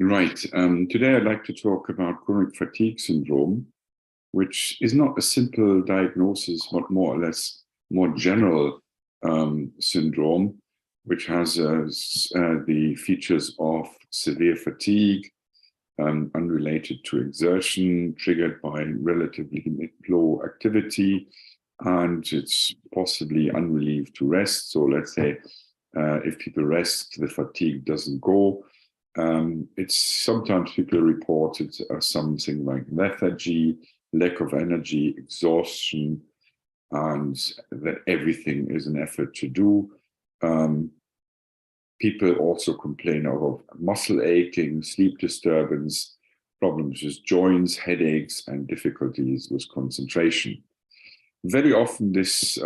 Right. Today I'd like to talk about chronic fatigue syndrome, which is not a simple diagnosis, but more or less more general syndrome, which has the features of severe fatigue, unrelated to exertion, triggered by relatively low activity, and it's possibly unrelieved to rest. So let's say if people rest, the fatigue doesn't go. It's sometimes people report it as something like lethargy, lack of energy, exhaustion, and that everything is an effort to do. People also complain of muscle aching, sleep disturbance, problems with joints, headaches, and difficulties with concentration. Very often this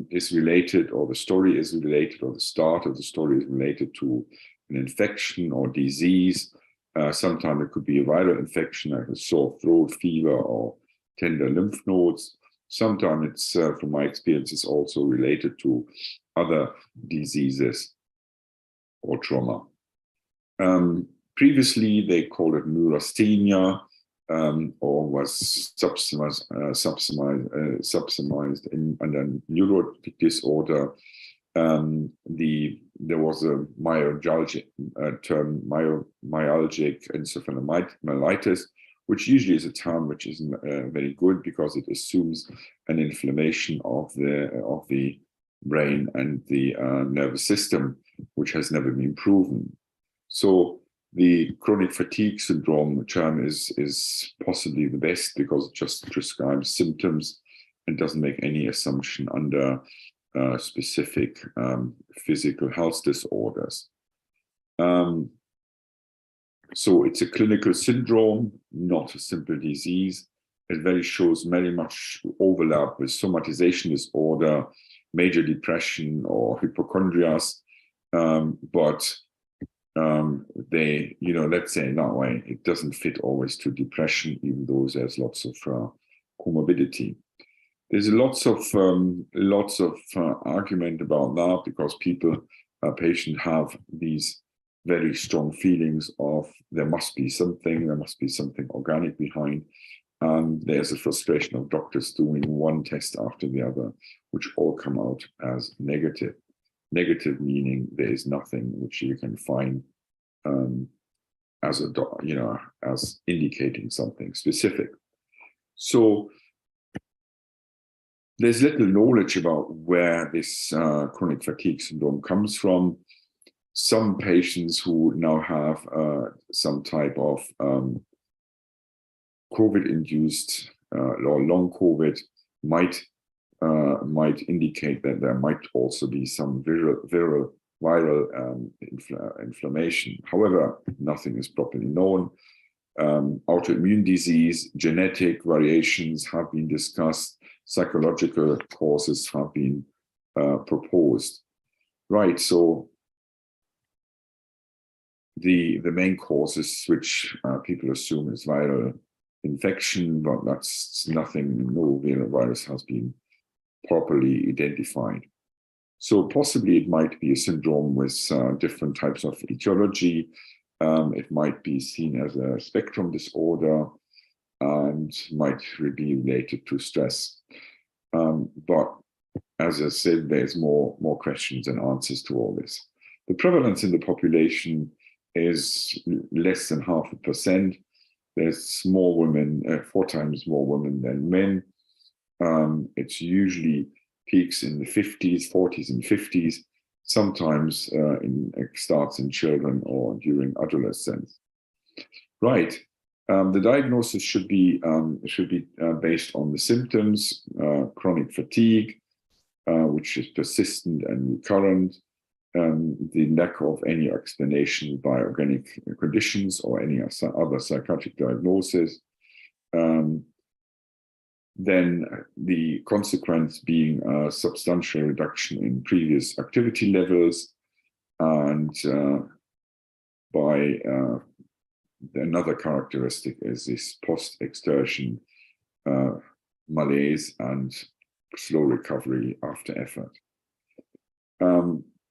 is related, or the story is related, or the start of the story is related to an infection or disease. Sometimes it could be a viral infection like a sore throat, fever, or tender lymph nodes. Sometimes it's, from my experience, it's also related to other diseases or trauma. Previously, they called it neurasthenia, or was subsumized under neurotic disorder. There was a myalgic term, myalgic encephalomyelitis, which usually is a term which isn't very good because it assumes an inflammation of the brain and the nervous system, which has never been proven. So the chronic fatigue syndrome term is possibly the best because it just describes symptoms and doesn't make any assumption under specific physical health disorders. So it's a clinical syndrome, not a simple disease. It shows very much overlap with somatization disorder, major depression, or hypochondrias, but let's say in that way, it doesn't fit always to depression, even though there's lots of comorbidity. There's lots of argument about that because patients have these very strong feelings of there must be something organic behind. And there's a frustration of doctors doing one test after the other, which all come out as negative. Negative meaning there is nothing which you can find as indicating something specific. So there's little knowledge about where this chronic fatigue syndrome comes from. Some patients who now have some type of COVID-induced or long COVID might indicate that there might also be some viral inflammation. However, nothing is properly known. Autoimmune disease, genetic variations have been discussed. Psychological causes have been proposed. Right, so the main causes which people assume is viral infection, but that's nothing, no viral virus has been properly identified. So possibly it might be a syndrome with different types of etiology. It might be seen as a spectrum disorder and might be related to stress. But as I said, there's more questions than answers to all this. The prevalence in the population is less than 0.5%. There's more women, 4 times more women than men. It's usually peaks in the 50s, 40s, and 50s. Sometimes it starts in children or during adolescence. Right. The diagnosis should be based on the symptoms: chronic fatigue, which is persistent and recurrent, the lack of any explanation by organic conditions or any other psychiatric diagnosis. Then the consequence being a substantial reduction in previous activity levels, and another characteristic is this post-exertion malaise and slow recovery after effort.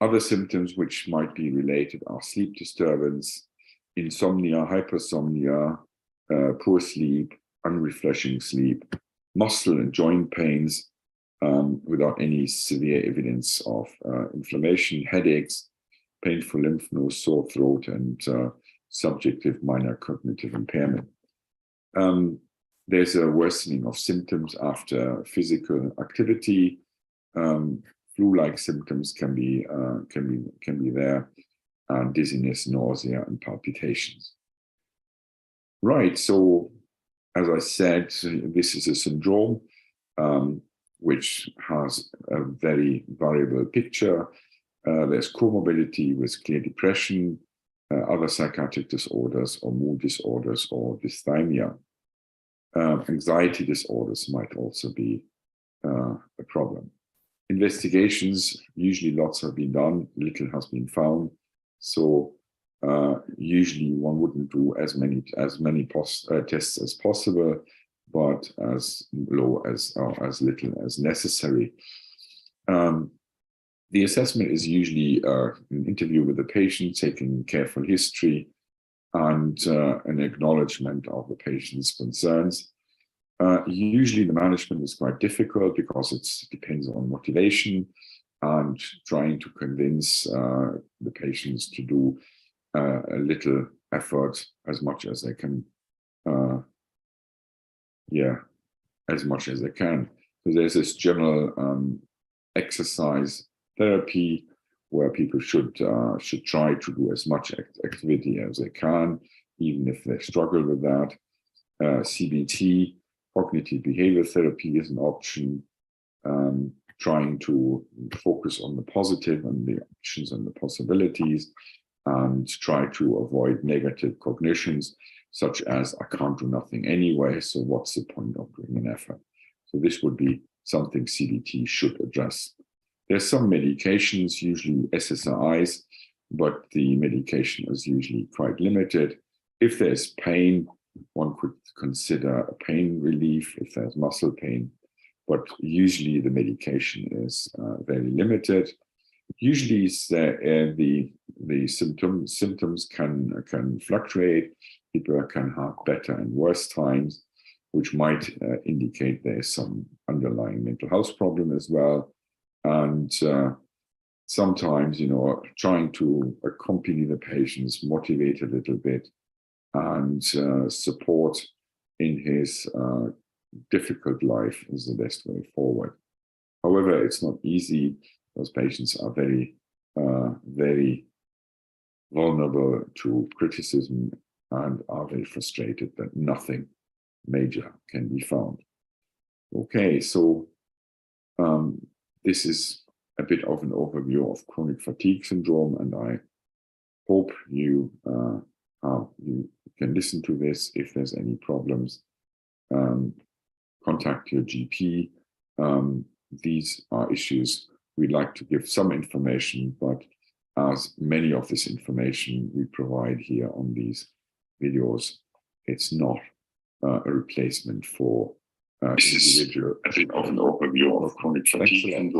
Other symptoms which might be related are sleep disturbance, insomnia, hypersomnia, poor sleep, unrefreshing sleep, muscle and joint pains without any severe evidence of inflammation, headaches, painful lymph nodes, sore throat, and subjective minor cognitive impairment. There's a worsening of symptoms after physical activity. Flu-like symptoms can be there, dizziness, nausea, and palpitations. Right. So, as I said, this is a syndrome which has a very variable picture. There's comorbidity with clear depression, other psychiatric disorders, or mood disorders, or dysthymia. Anxiety disorders might also be a problem. Investigations, usually lots have been done, little has been found. So usually one wouldn't do as many tests as possible, but as low as or as little as necessary. The assessment is usually an interview with the patient, taking careful history, and an acknowledgement of the patient's concerns. Usually the management is quite difficult because it depends on motivation and trying to convince the patients to do a little effort as much as they can. As much as they can. So there's this general exercise therapy where people should try to do as much activity as they can, even if they struggle with that. CBT, cognitive behavior therapy, is an option, trying to focus on the positive and the options and the possibilities, and try to avoid negative cognitions, such as, I can't do nothing anyway, so what's the point of doing an effort? So this would be something CBT should address. There's some medications, usually SSRIs, but the medication is usually quite limited. If there's pain, one could consider a pain relief if there's muscle pain, but usually the medication is very limited. Usually the symptoms can fluctuate. People can have better and worse times, which might indicate there's some underlying mental health problem as well. And sometimes, trying to accompany the patients, motivate a little bit, and support in his difficult life is the best way forward. However, it's not easy. Those patients are very, very vulnerable to criticism and are very frustrated that nothing major can be found. Okay, so this is a bit of an overview of chronic fatigue syndrome, and I hope you can listen to this. If there's any problems, contact your GP. These are issues we'd like to give some information, but as many of this information we provide here on these videos, it's not a replacement for individual. A bit of an overview of chronic fatigue syndrome.